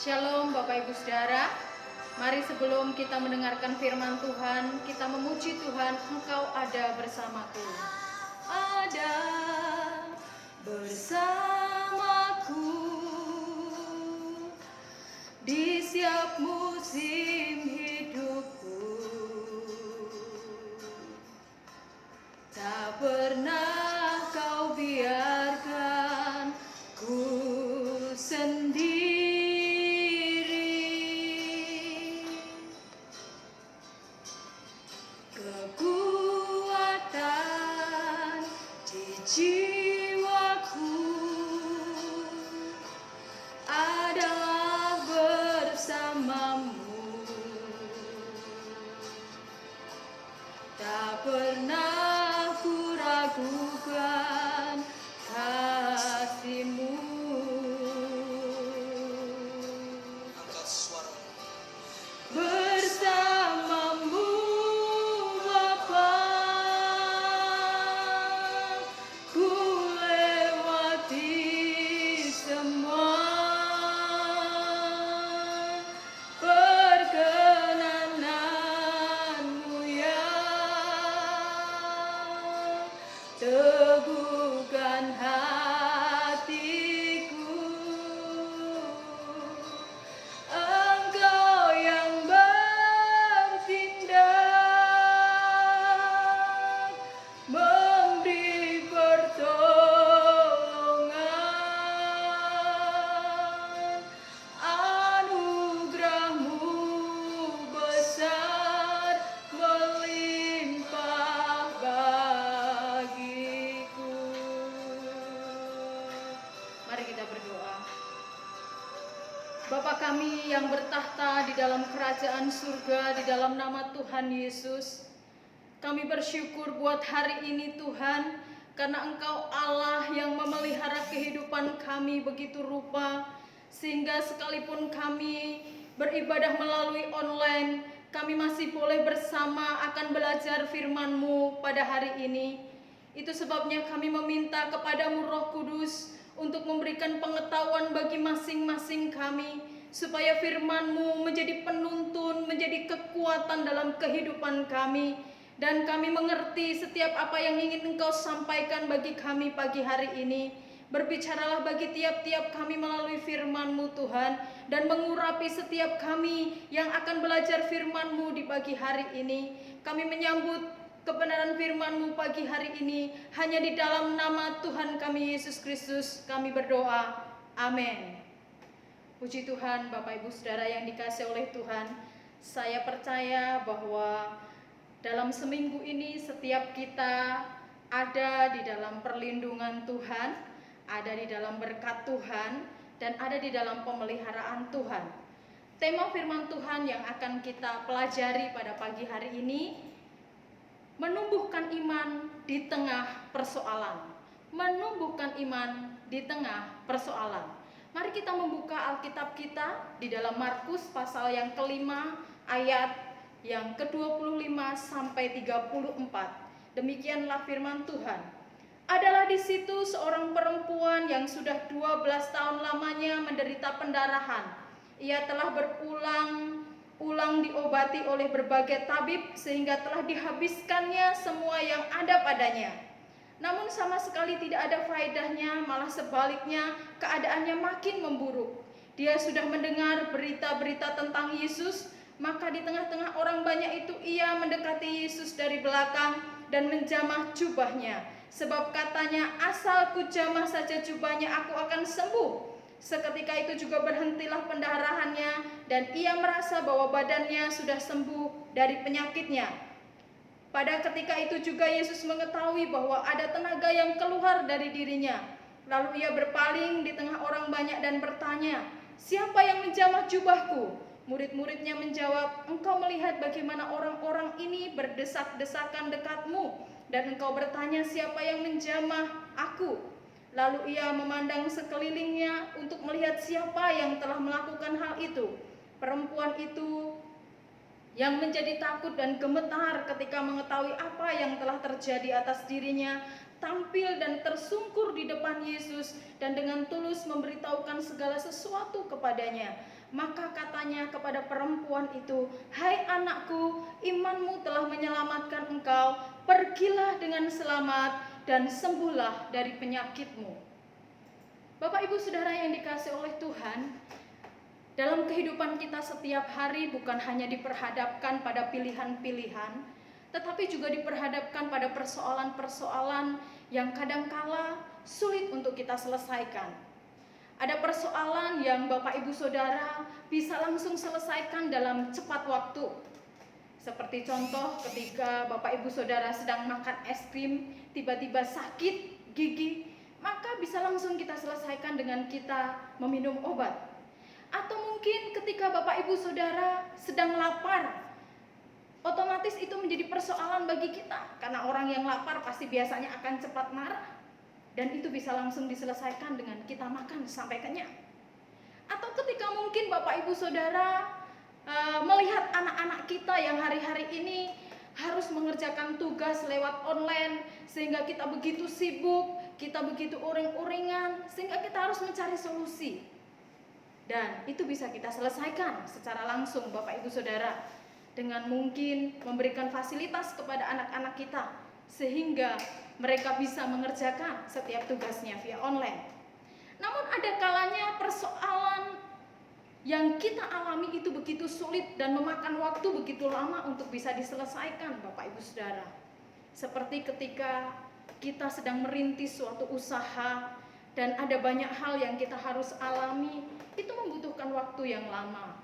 Shalom Bapak Ibu Saudara. Mari sebelum kita mendengarkan firman Tuhan, kita memuji Tuhan. Engkau ada bersamaku. Ada bersamaku di setiap musim hidupku. Tak pernah kau biarkan ku sendiri. Kekuatan di jiwaku adalah bersamamu. Tak pernah ku ragukan kasih-Mu. Angkat suara. Bersamamu Bapa, ku lewati semua. Perkenananmu ya, teguhkan hatiku. Engkau yang bertindak, memberi pertolongan. Anugerah-Mu besar melimpah bagiku. Mari kita berdoa. Bapa kami yang bertahta di dalam kerajaan surga, di dalam nama Tuhan Yesus, kami bersyukur buat hari ini Tuhan, karena Engkau Allah yang memelihara kehidupan kami begitu rupa, sehingga sekalipun kami beribadah melalui online, kami masih boleh bersama akan belajar firman-Mu pada hari ini. Itu sebabnya kami meminta kepadamu Roh Kudus untuk memberikan pengetahuan bagi masing-masing kami, supaya firman-Mu menjadi penuntun, menjadi kekuatan dalam kehidupan kami, dan kami mengerti setiap apa yang ingin Engkau sampaikan bagi kami pagi hari ini. Berbicaralah bagi tiap-tiap kami melalui firman-Mu Tuhan, dan mengurapi setiap kami yang akan belajar firman-Mu di pagi hari ini. Kami menyambut kebenaran firman-Mu pagi hari ini hanya di dalam nama Tuhan kami Yesus Kristus kami berdoa. Amin. Puji Tuhan, Bapak Ibu Saudara yang dikasihi oleh Tuhan. Saya percaya bahwa dalam seminggu ini setiap kita ada di dalam perlindungan Tuhan, ada di dalam berkat Tuhan, dan ada di dalam pemeliharaan Tuhan. Tema firman Tuhan yang akan kita pelajari pada pagi hari ini, menumbuhkan iman di tengah persoalan. Menumbuhkan iman di tengah persoalan. Mari kita membuka Alkitab kita di dalam Markus pasal yang kelima ayat yang ke-25 sampai 34. Demikianlah firman Tuhan. Adalah di situ seorang perempuan yang sudah 12 tahun lamanya menderita pendarahan. Ia telah berulang diobati oleh berbagai tabib sehingga telah dihabiskannya semua yang ada padanya. Namun sama sekali tidak ada faedahnya, malah sebaliknya keadaannya makin memburuk. Dia sudah mendengar berita-berita tentang Yesus, maka di tengah-tengah orang banyak itu ia mendekati Yesus dari belakang dan menjamah jubahnya. Sebab katanya, asal ku jamah saja jubahnya aku akan sembuh. Seketika itu juga berhentilah pendarahannya dan ia merasa bahwa badannya sudah sembuh dari penyakitnya. Pada ketika itu juga Yesus mengetahui bahwa ada tenaga yang keluar dari dirinya. Lalu ia berpaling di tengah orang banyak dan bertanya, "Siapa yang menjamah jubahku?" Murid-muridnya menjawab, "Engkau melihat bagaimana orang-orang ini berdesak-desakan dekatmu, dan engkau bertanya, siapa yang menjamah aku?" Lalu ia memandang sekelilingnya untuk melihat siapa yang telah melakukan hal itu. Perempuan itu yang menjadi takut dan gemetar ketika mengetahui apa yang telah terjadi atas dirinya, tampil dan tersungkur di depan Yesus dan dengan tulus memberitahukan segala sesuatu kepadanya. Maka katanya kepada perempuan itu, "Hai anakku, imanmu telah menyelamatkan engkau. Pergilah dengan selamat dan sembuhlah dari penyakitmu." Bapak Ibu Saudara yang dikasihi oleh Tuhan, dalam kehidupan kita setiap hari bukan hanya diperhadapkan pada pilihan-pilihan, tetapi juga diperhadapkan pada persoalan-persoalan yang kadangkala sulit untuk kita selesaikan. Ada persoalan yang Bapak Ibu Saudara bisa langsung selesaikan dalam cepat waktu. Seperti contoh ketika Bapak Ibu Saudara sedang makan es krim, tiba-tiba sakit gigi, maka bisa langsung kita selesaikan dengan kita meminum obat. Atau mungkin ketika Bapak Ibu Saudara sedang lapar, otomatis itu menjadi persoalan bagi kita, karena orang yang lapar pasti biasanya akan cepat marah, dan itu bisa langsung diselesaikan dengan kita makan sampai kenyang. Atau ketika mungkin Bapak Ibu Saudara melihat anak-anak kita yang hari-hari ini harus mengerjakan tugas lewat online, sehingga kita begitu sibuk, kita begitu uring-uringan, sehingga kita harus mencari solusi. Dan itu bisa kita selesaikan secara langsung Bapak Ibu Saudara, dengan mungkin memberikan fasilitas kepada anak-anak kita sehingga mereka bisa mengerjakan setiap tugasnya via online. Namun ada kalanya persoalan yang kita alami itu begitu sulit dan memakan waktu begitu lama untuk bisa diselesaikan Bapak Ibu Saudara. Seperti ketika kita sedang merintis suatu usaha dan ada banyak hal yang kita harus alami, itu membutuhkan waktu yang lama.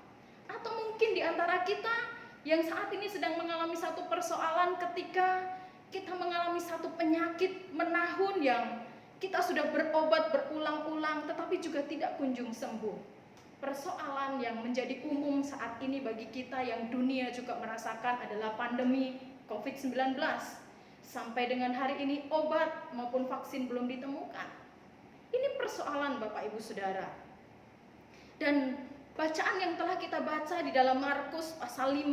Atau mungkin di antara kita yang saat ini sedang mengalami satu persoalan ketika kita mengalami satu penyakit menahun yang kita sudah berobat berulang-ulang tetapi juga tidak kunjung sembuh. Persoalan yang menjadi umum saat ini bagi kita yang dunia juga merasakan adalah pandemi COVID-19. Sampai dengan hari ini obat maupun vaksin belum ditemukan. Ini persoalan Bapak Ibu Saudara. Dan bacaan yang telah kita baca di dalam Markus pasal 5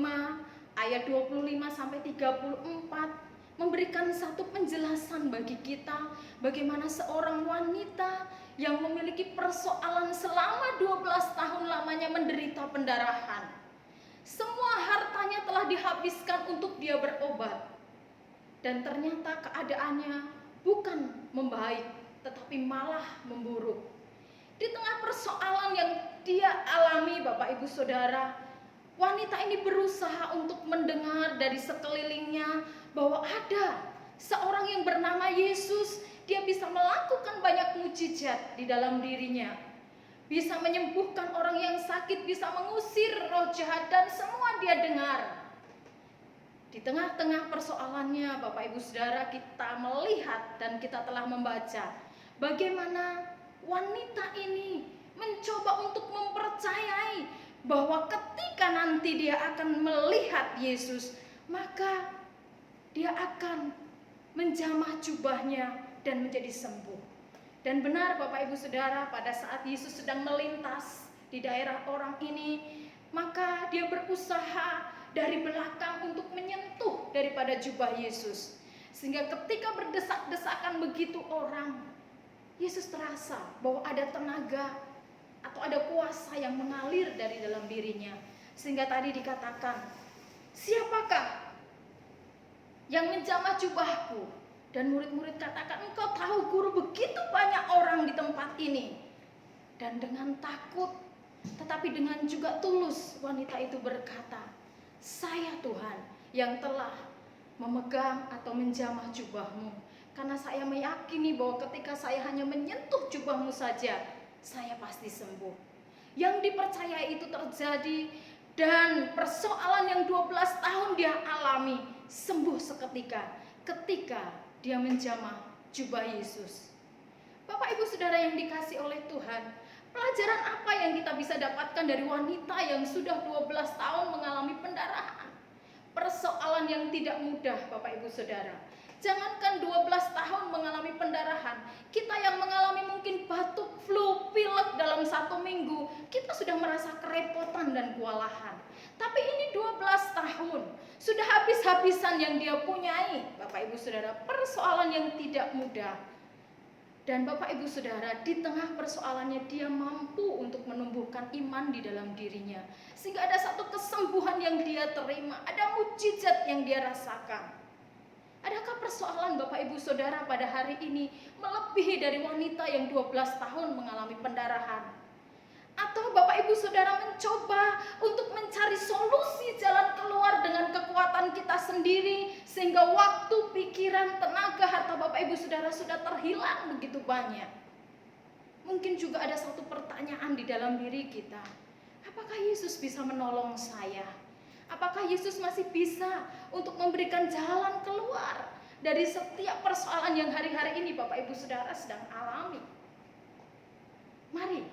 ayat 25 sampai 34 memberikan satu penjelasan bagi kita bagaimana seorang wanita yang memiliki persoalan selama 12 tahun lamanya menderita pendarahan. Semua hartanya telah dihabiskan untuk dia berobat. Dan ternyata keadaannya bukan membaik tetapi malah memburuk. Di tengah persoalan yang dia alami Bapak Ibu Saudara, wanita ini berusaha untuk mendengar dari sekelilingnya bahwa ada seorang yang bernama Yesus. Dia bisa melakukan banyak mukjizat di dalam dirinya, bisa menyembuhkan orang yang sakit, bisa mengusir roh jahat, dan semua dia dengar. Di tengah-tengah persoalannya Bapak Ibu Saudara, kita melihat dan kita telah membaca bagaimana wanita ini mencoba untuk mempercayai bahwa ketika nanti dia akan melihat Yesus, maka dia akan menjamah jubahnya dan menjadi sembuh. Dan benar Bapak Ibu Saudara, pada saat Yesus sedang melintas di daerah orang ini, maka dia berusaha dari belakang untuk menyentuh daripada jubah Yesus. Sehingga ketika berdesak-desakan begitu orang, Yesus terasa bahwa ada tenaga atau ada kuasa yang mengalir dari dalam dirinya. Sehingga tadi dikatakan, "Siapakah yang menjamah jubahku?" Dan murid-murid katakan, "Engkau tahu Guru, begitu banyak orang di tempat ini." Dan dengan takut tetapi dengan juga tulus wanita itu berkata, "Saya Tuhan yang telah memegang atau menjamah jubahmu. Karena saya meyakini bahwa ketika saya hanya menyentuh jubahmu saja, saya pasti sembuh." Yang dipercaya itu terjadi, dan persoalan yang 12 tahun dia alami sembuh seketika ketika dia menjamah jubah Yesus. Bapak Ibu Saudara yang dikasihi oleh Tuhan, pelajaran apa yang kita bisa dapatkan dari wanita yang sudah 12 tahun mengalami pendarahan? Persoalan yang tidak mudah Bapak Ibu Saudara. Jangankan 12 tahun mengalami pendarahan, kita yang mengalami mungkin batuk, flu, pilek dalam 1 minggu, kita sudah merasa kerepotan dan kewalahan. Tapi ini 12 tahun, sudah habis-habisan yang dia punyai. Bapak Ibu Saudara, persoalan yang tidak mudah. Dan Bapak Ibu Saudara, di tengah persoalannya dia mampu untuk menumbuhkan iman di dalam dirinya. Sehingga ada satu kesembuhan yang dia terima, ada mukjizat yang dia rasakan. Adakah persoalan Bapak Ibu Saudara pada hari ini melebihi dari wanita yang 12 tahun mengalami pendarahan? Atau Bapak Ibu Saudara mencoba untuk mencari solusi jalan keluar dengan kekuatan kita sendiri, sehingga waktu, pikiran, tenaga, harta Bapak Ibu Saudara sudah terhilang begitu banyak. Mungkin juga ada satu pertanyaan di dalam diri kita. Apakah Yesus bisa menolong saya? Apakah Yesus masih bisa untuk memberikan jalan keluar dari setiap persoalan yang hari-hari ini Bapak Ibu Saudara sedang alami? Mari,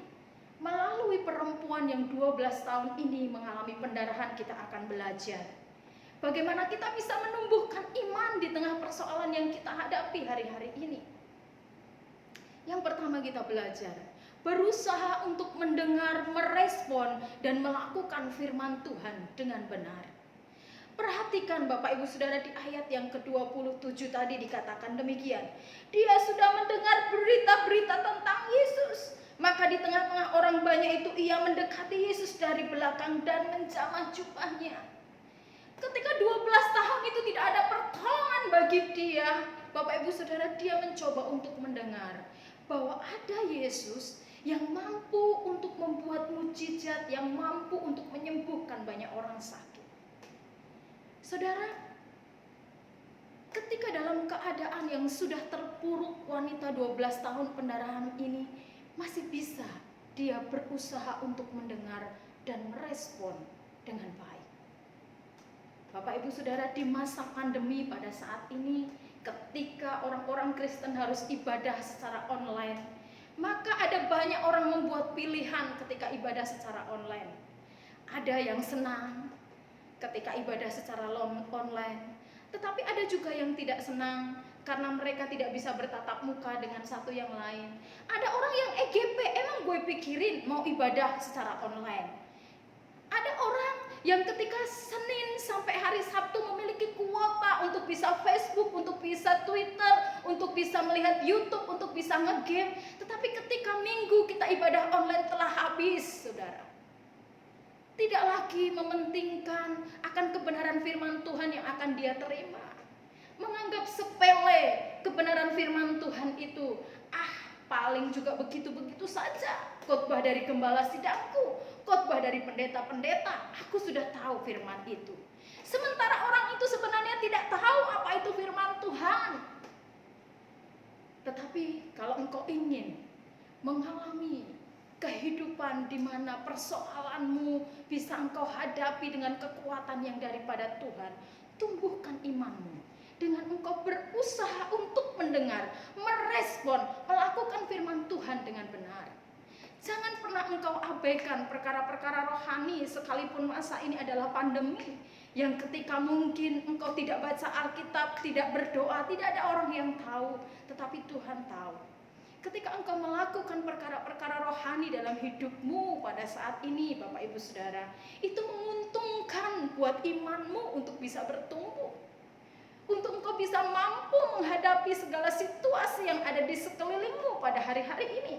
melalui perempuan yang 12 tahun ini mengalami pendarahan, kita akan belajar bagaimana kita bisa menumbuhkan iman di tengah persoalan yang kita hadapi hari-hari ini. Yang pertama kita belajar, berusaha untuk mendengar, merespon, dan melakukan firman Tuhan dengan benar. Perhatikan Bapak Ibu Saudara, di ayat yang ke-27 tadi dikatakan demikian. Dia sudah mendengar berita-berita tentang Yesus. Maka di tengah-tengah orang banyak itu ia mendekati Yesus dari belakang dan menjamah jubahnya. Ketika 12 tahun itu tidak ada pertolongan bagi dia, Bapak Ibu Saudara, dia mencoba untuk mendengar bahwa ada Yesus yang mampu untuk membuat mukjizat, yang mampu untuk menyembuhkan banyak orang sakit. Saudara, ketika dalam keadaan yang sudah terpuruk, wanita 12 tahun pendarahan ini masih bisa dia berusaha untuk mendengar dan merespon dengan baik. Bapak Ibu Saudara, di masa pandemi pada saat ini, ketika orang-orang Kristen harus ibadah secara online, maka ada banyak orang membuat pilihan ketika ibadah secara online. Ada yang senang ketika ibadah secara online, tetapi ada juga yang tidak senang karena mereka tidak bisa bertatap muka dengan satu yang lain. Ada orang yang EGP, emang gue pikirin mau ibadah secara online. Ada orang yang ketika Senin sampai hari Sabtu memiliki kuota untuk bisa Facebook, untuk bisa Twitter, untuk bisa melihat YouTube, untuk bisa nge-game. Tetapi ketika Minggu kita ibadah online telah habis, saudara. Tidak lagi mementingkan akan kebenaran firman Tuhan yang akan dia terima. Menganggap sepele kebenaran firman Tuhan itu. Paling juga begitu-begitu saja. Khotbah dari gembala sidangku, khotbah dari pendeta-pendeta, aku sudah tahu firman itu. Sementara orang itu sebenarnya tidak tahu apa itu firman Tuhan. Tetapi kalau engkau ingin mengalami kehidupan di mana persoalanmu bisa engkau hadapi dengan kekuatan yang daripada Tuhan, tumbuhkan imanmu dengan engkau berusaha untuk mendengar, merespon, melakukan firman Tuhan dengan benar. Jangan pernah engkau abaikan perkara-perkara rohani, sekalipun masa ini adalah pandemi, yang ketika mungkin engkau tidak baca Alkitab, tidak berdoa, tidak ada orang yang tahu, tetapi Tuhan tahu. Ketika engkau melakukan perkara-perkara rohani dalam hidupmu pada saat ini, Bapak Ibu Saudara, itu menguntungkan buat imanmu untuk bisa bertumbuh, untuk engkau bisa mampu menghadapi segala situasi yang ada di sekelilingmu pada hari-hari ini.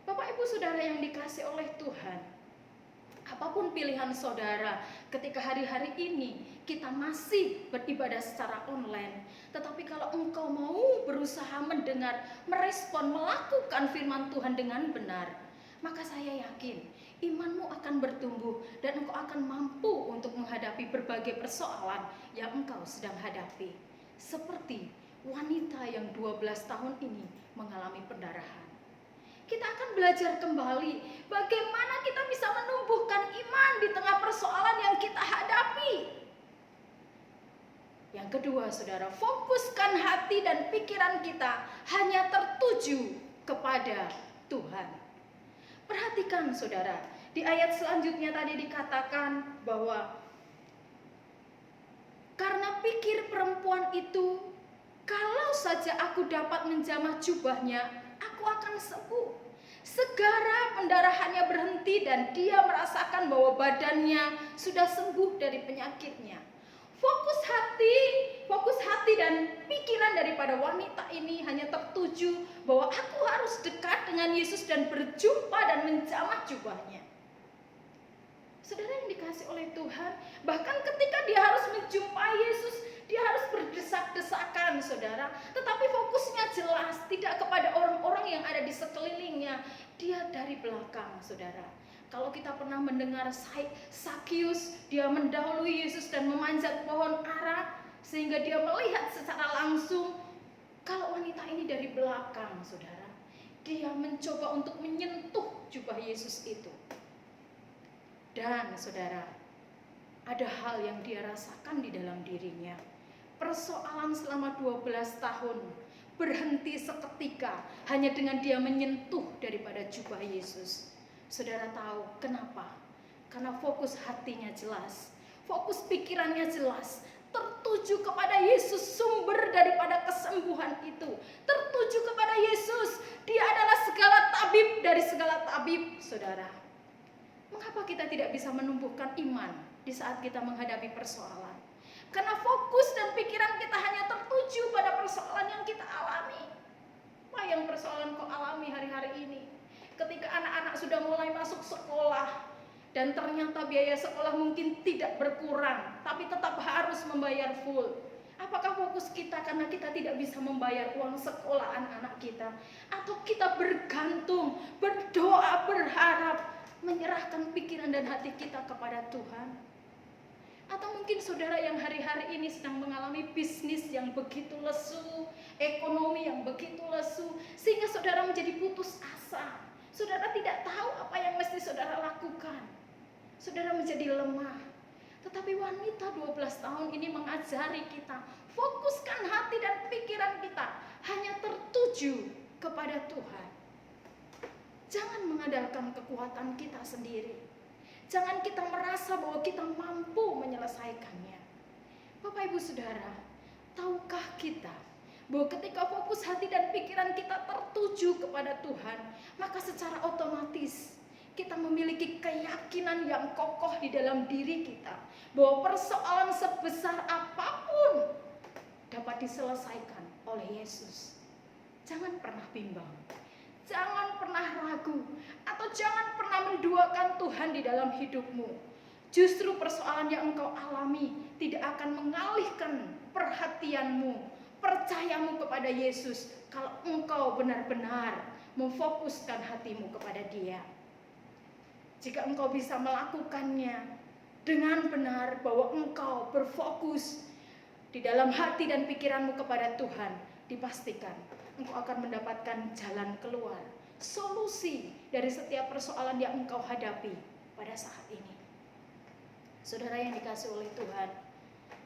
Bapak Ibu Saudara yang dikasih oleh Tuhan, apapun pilihan saudara ketika hari-hari ini kita masih beribadah secara online, tetapi kalau engkau mau berusaha mendengar, merespon, melakukan firman Tuhan dengan benar, maka saya yakin imanmu akan bertumbuh dan engkau akan mampu untuk menghadapi berbagai persoalan yang engkau sedang hadapi. Seperti wanita yang 12 tahun ini mengalami pendarahan. Kita akan belajar kembali bagaimana kita bisa menumbuhkan iman di tengah persoalan yang kita hadapi. Yang kedua, saudara, fokuskan hati dan pikiran kita hanya tertuju kepada Tuhan. Perhatikan saudara, di ayat selanjutnya tadi dikatakan bahwa karena pikir perempuan itu Kalau saja aku dapat menjamah jubahnya, aku akan sembuh. Segera pendarahannya berhenti dan dia merasakan bahwa badannya sudah sembuh dari penyakitnya. Fokus hati dan pikiran daripada wanita ini hanya tertuju bahwa aku harus dekat dengan Yesus dan berjumpa dan menjamah jubahnya. Saudara yang dikasih oleh Tuhan, bahkan ketika dia harus menjumpai Yesus, dia harus berdesak-desakan, saudara. Tetapi fokusnya jelas, tidak kepada orang-orang yang ada di sekelilingnya. Dia dari belakang, saudara. Kalau kita pernah mendengar Sakius, dia mendahului Yesus dan memanjat pohon ara, sehingga dia melihat secara langsung. Kalau wanita ini dari belakang, saudara, dia mencoba untuk menyentuh jubah Yesus itu. Dan saudara, ada hal yang dia rasakan di dalam dirinya. Persoalan selama 12 tahun berhenti seketika hanya dengan dia menyentuh daripada jubah Yesus. Saudara tahu kenapa? Karena fokus hatinya jelas, fokus pikirannya jelas, tertuju kepada Yesus, sumber daripada kesembuhan itu. Tertuju kepada Yesus, dia adalah segala tabib dari segala tabib, saudara. Mengapa kita tidak bisa menumbuhkan iman di saat kita menghadapi persoalan? Karena fokus dan pikiran kita hanya tertuju pada persoalan yang kita alami. Apa yang persoalan kau alami hari-hari ini? Ketika anak-anak sudah mulai masuk sekolah dan ternyata biaya sekolah mungkin tidak berkurang, tapi tetap harus membayar full. Apakah fokus kita karena kita tidak bisa membayar uang sekolah anak-anak kita? Atau kita bergantung, berdoa, berharap, menyerahkan pikiran dan hati kita kepada Tuhan? Atau mungkin saudara yang hari-hari ini sedang mengalami bisnis yang begitu lesu, ekonomi yang begitu lesu, sehingga saudara menjadi putus asa. Saudara tidak tahu apa yang mesti saudara lakukan. Saudara menjadi lemah. Tetapi wanita 12 tahun ini mengajari kita, fokuskan hati dan pikiran kita hanya tertuju kepada Tuhan. Jangan mengandalkan kekuatan kita sendiri. Jangan kita merasa bahwa kita mampu menyelesaikannya. Bapak Ibu Saudara, tahukah kita bahwa ketika fokus hati dan pikiran kita tertuju kepada Tuhan, maka secara otomatis kita memiliki keyakinan yang kokoh di dalam diri kita bahwa persoalan sebesar apapun dapat diselesaikan oleh Yesus. Jangan pernah bimbang. Jangan pernah ragu atau jangan pernah menduakan Tuhan di dalam hidupmu. Justru persoalan yang engkau alami tidak akan mengalihkan perhatianmu, percayamu kepada Yesus kalau engkau benar-benar memfokuskan hatimu kepada Dia. Jika engkau bisa melakukannya dengan benar bahwa engkau berfokus di dalam hati dan pikiranmu kepada Tuhan, dipastikan engkau akan mendapatkan jalan keluar, solusi dari setiap persoalan yang engkau hadapi pada saat ini. Saudara yang dikasihi oleh Tuhan,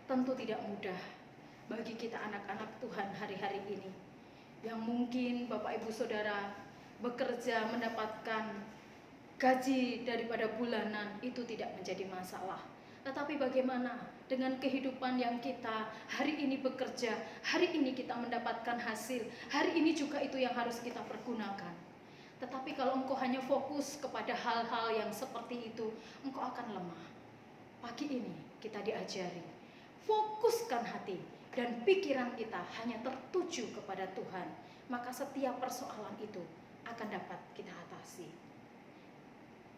tentu tidak mudah bagi kita anak-anak Tuhan hari-hari ini, yang mungkin Bapak Ibu Saudara bekerja mendapatkan gaji daripada bulanan, itu tidak menjadi masalah. Tetapi bagaimana dengan kehidupan yang kita hari ini bekerja, hari ini kita mendapatkan hasil, hari ini juga itu yang harus kita pergunakan. Tetapi kalau engkau hanya fokus kepada hal-hal yang seperti itu, engkau akan lemah. Pagi ini kita diajari, fokuskan hati dan pikiran kita hanya tertuju kepada Tuhan, maka setiap persoalan itu akan dapat kita atasi.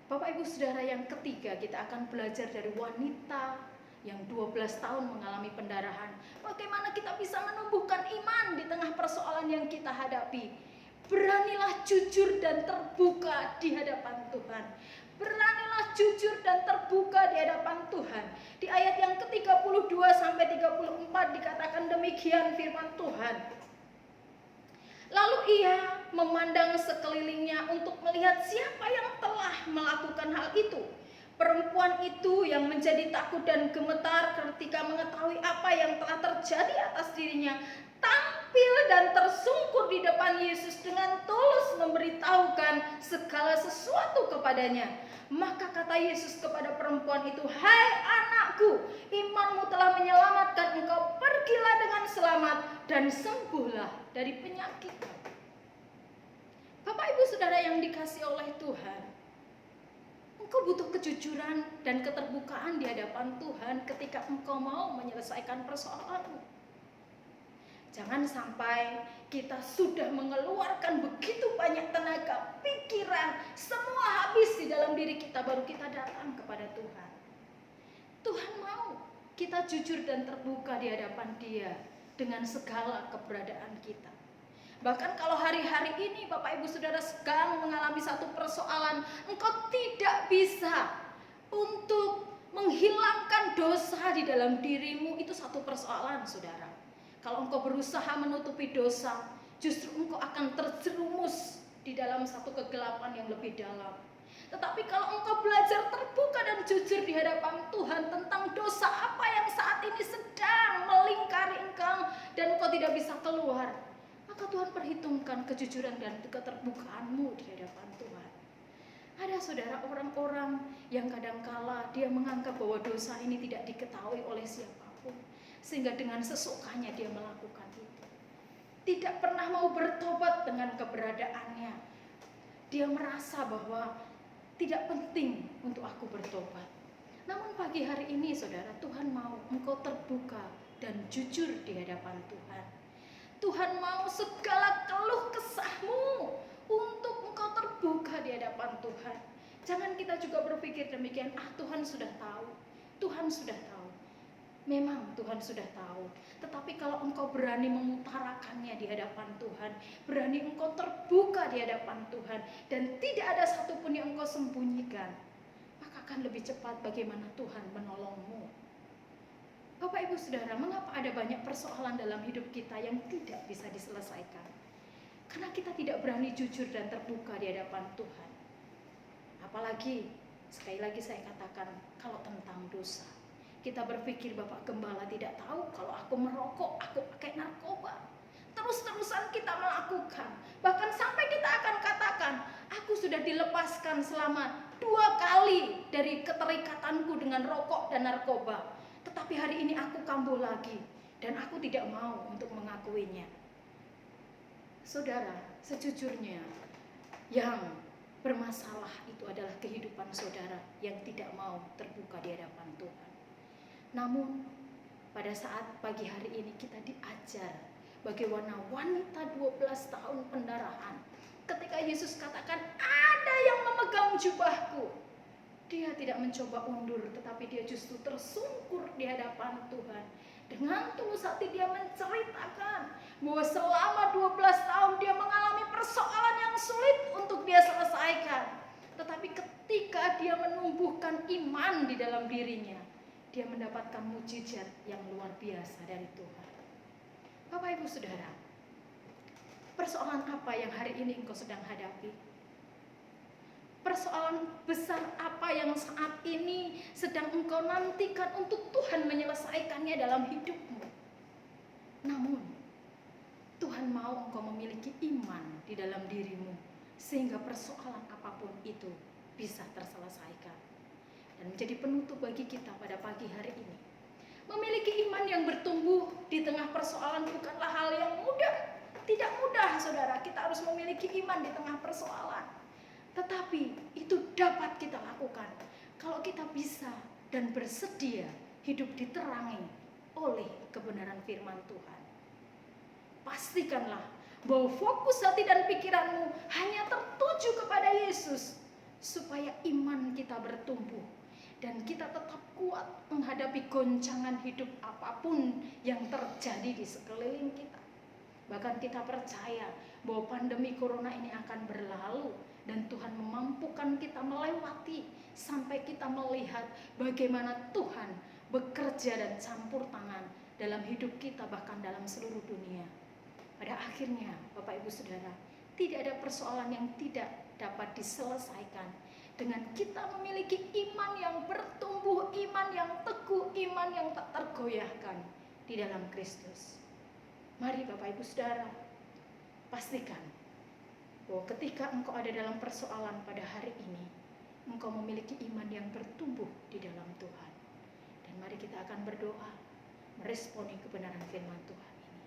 Bapak Ibu Saudara, yang ketiga kita akan belajar dari wanita yang 12 tahun mengalami pendarahan. Bagaimana kita bisa menumbuhkan iman di tengah persoalan yang kita hadapi. Beranilah jujur dan terbuka di hadapan Tuhan. Beranilah jujur dan terbuka di hadapan Tuhan. Di ayat yang ke-32 sampai 34 dikatakan demikian firman Tuhan. Lalu ia memandang sekelilingnya untuk melihat siapa yang telah melakukan hal itu. Perempuan itu yang menjadi takut dan gemetar ketika mengetahui apa yang telah terjadi atas dirinya, tampil dan tersungkur di depan Yesus dengan tulus memberitahukan segala sesuatu kepadanya. Maka kata Yesus kepada perempuan itu, "Hai anakku, imanmu telah menyelamatkan engkau. Pergilah dengan selamat dan sembuhlah dari penyakitmu." Bapak Ibu Saudara yang dikasihi oleh Tuhan, engkau butuh kejujuran dan keterbukaan di hadapan Tuhan ketika engkau mau menyelesaikan persoalanmu. Jangan sampai kita sudah mengeluarkan begitu banyak tenaga, pikiran, semua habis di dalam diri kita, baru kita datang kepada Tuhan. Tuhan mau kita jujur dan terbuka di hadapan Dia dengan segala keberadaan kita. Bahkan kalau hari-hari ini Bapak Ibu Saudara sedang mengalami satu persoalan, engkau tidak bisa untuk menghilangkan dosa di dalam dirimu, itu satu persoalan saudara. Kalau engkau berusaha menutupi dosa, justru engkau akan terjerumus di dalam satu kegelapan yang lebih dalam. Tetapi kalau engkau belajar terbuka dan jujur di hadapan Tuhan tentang dosa apa yang saat ini sedang melingkari engkau dan engkau tidak bisa keluar, maka Tuhan perhitungkan kejujuran dan keterbukaanmu di hadapan Tuhan. Ada saudara orang-orang yang kadangkala dia menganggap bahwa dosa ini tidak diketahui oleh siapapun, sehingga dengan sesukanya dia melakukan itu. Tidak pernah mau bertobat dengan keberadaannya. Dia merasa bahwa tidak penting untuk aku bertobat. Namun pagi hari ini saudara, Tuhan mau engkau terbuka dan jujur di hadapan Tuhan. Tuhan mau segala keluh kesahmu untuk engkau terbuka di hadapan Tuhan. Jangan kita juga berpikir demikian, Tuhan sudah tahu. Tuhan sudah tahu. Memang Tuhan sudah tahu. Tetapi kalau engkau berani mengutarakannya di hadapan Tuhan, berani engkau terbuka di hadapan Tuhan, dan tidak ada satupun yang engkau sembunyikan, maka akan lebih cepat bagaimana Tuhan menolongmu. Bapak Ibu Saudara, mengapa ada banyak persoalan dalam hidup kita yang tidak bisa diselesaikan? Karena kita tidak berani jujur dan terbuka di hadapan Tuhan. Apalagi, sekali lagi saya katakan, kalau tentang dosa. Kita berpikir Bapak Gembala tidak tahu kalau aku merokok, aku pakai narkoba. Terus-terusan kita melakukan. Bahkan sampai kita akan katakan, aku sudah dilepaskan selama 2 kali dari keterikatanku dengan rokok dan narkoba. Tetapi hari ini aku kambuh lagi dan aku tidak mau untuk mengakuinya. Saudara, sejujurnya yang bermasalah itu adalah kehidupan saudara yang tidak mau terbuka di hadapan Tuhan. Namun pada saat pagi hari ini kita diajar bagaimana wanita 12 tahun pendarahan, ketika Yesus katakan ada yang memegang jubahku, dia tidak mencoba undur, tetapi dia justru tersungkur di hadapan Tuhan. Dengan tulus hati dia menceritakan bahwa selama 12 tahun dia mengalami persoalan yang sulit untuk dia selesaikan. Tetapi ketika dia menumbuhkan iman di dalam dirinya, dia mendapatkan mukjizat yang luar biasa dari Tuhan. Bapak Ibu Saudara, persoalan apa yang hari ini engkau sedang hadapi? Persoalan besar apa yang saat ini sedang engkau nantikan untuk Tuhan menyelesaikannya dalam hidupmu? Namun, Tuhan mau engkau memiliki iman di dalam dirimu, sehingga persoalan apapun itu bisa terselesaikan. Dan menjadi penutup bagi kita pada pagi hari ini, memiliki iman yang bertumbuh di tengah persoalan bukanlah hal yang mudah. Tidak mudah saudara, kita harus memiliki iman di tengah persoalan. Tetapi itu dapat kita lakukan kalau kita bisa dan bersedia hidup diterangi oleh kebenaran firman Tuhan. Pastikanlah bahwa fokus hati dan pikiranmu hanya tertuju kepada Yesus, supaya iman kita bertumbuh dan kita tetap kuat menghadapi goncangan hidup apapun yang terjadi di sekeliling kita. Bahkan kita percaya bahwa pandemi corona ini akan berlalu dan Tuhan memampukan kita melewati sampai kita melihat bagaimana Tuhan bekerja dan campur tangan dalam hidup kita, bahkan dalam seluruh dunia. Pada akhirnya Bapak Ibu Saudara, tidak ada persoalan yang tidak dapat diselesaikan dengan kita memiliki iman yang bertumbuh, iman yang teguh, iman yang tak tergoyahkan di dalam Kristus. Mari Bapak Ibu Saudara, pastikan bahwa ketika engkau ada dalam persoalan pada hari ini, engkau memiliki iman yang bertumbuh di dalam Tuhan. Dan mari kita akan berdoa, meresponi kebenaran firman Tuhan ini.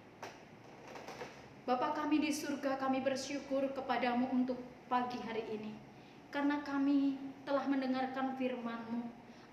Bapa kami di surga, kami bersyukur kepadamu untuk pagi hari ini. Karena kami telah mendengarkan firman-Mu.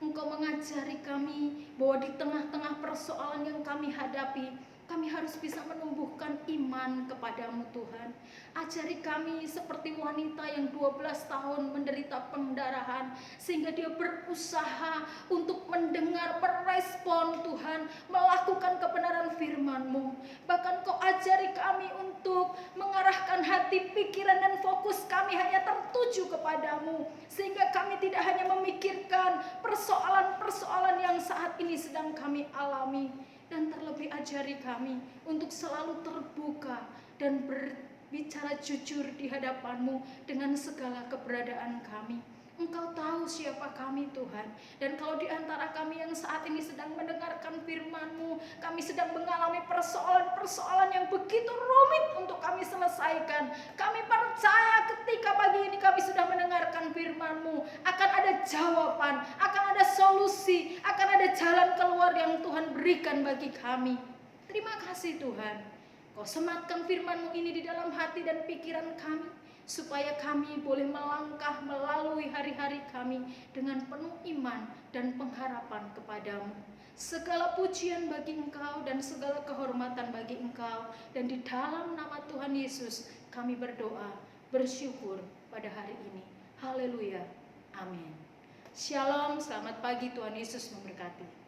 Engkau mengajari kami bahwa di tengah-tengah persoalan yang kami hadapi, kami harus bisa menumbuhkan iman kepadamu Tuhan. Ajari kami seperti wanita yang 12 tahun menderita pendarahan, sehingga dia berusaha untuk mendengar, merespon Tuhan, melakukan kebenaran firman-Mu. Bahkan Kau ajari kami untuk mengarahkan hati, pikiran, dan fokus kami hanya tertuju kepadamu, sehingga kami tidak hanya memikirkan persoalan-persoalan yang saat ini sedang kami alami. Dan terlebih ajari kami untuk selalu terbuka dan berbicara jujur di hadapan-Mu dengan segala keberadaan kami. Engkau tahu siapa kami Tuhan. Dan kalau di antara kami yang saat ini sedang mendengarkan firman-Mu, kami sedang mengalami persoalan-persoalan yang begitu rumit untuk kami selesaikan, kami percaya ketika pagi ini kami sudah mendengarkan firman-Mu, akan ada jawaban, akan ada solusi, akan ada jalan keluar yang Tuhan berikan bagi kami. Terima kasih Tuhan. Kau sematkan firman-Mu ini di dalam hati dan pikiran kami, supaya kami boleh melangkah melalui hari-hari kami dengan penuh iman dan pengharapan kepadamu. Segala pujian bagi Engkau dan segala kehormatan bagi Engkau. Dan di dalam nama Tuhan Yesus kami berdoa, bersyukur pada hari ini. Haleluya. Amin. Shalom, selamat pagi, Tuhan Yesus memberkati.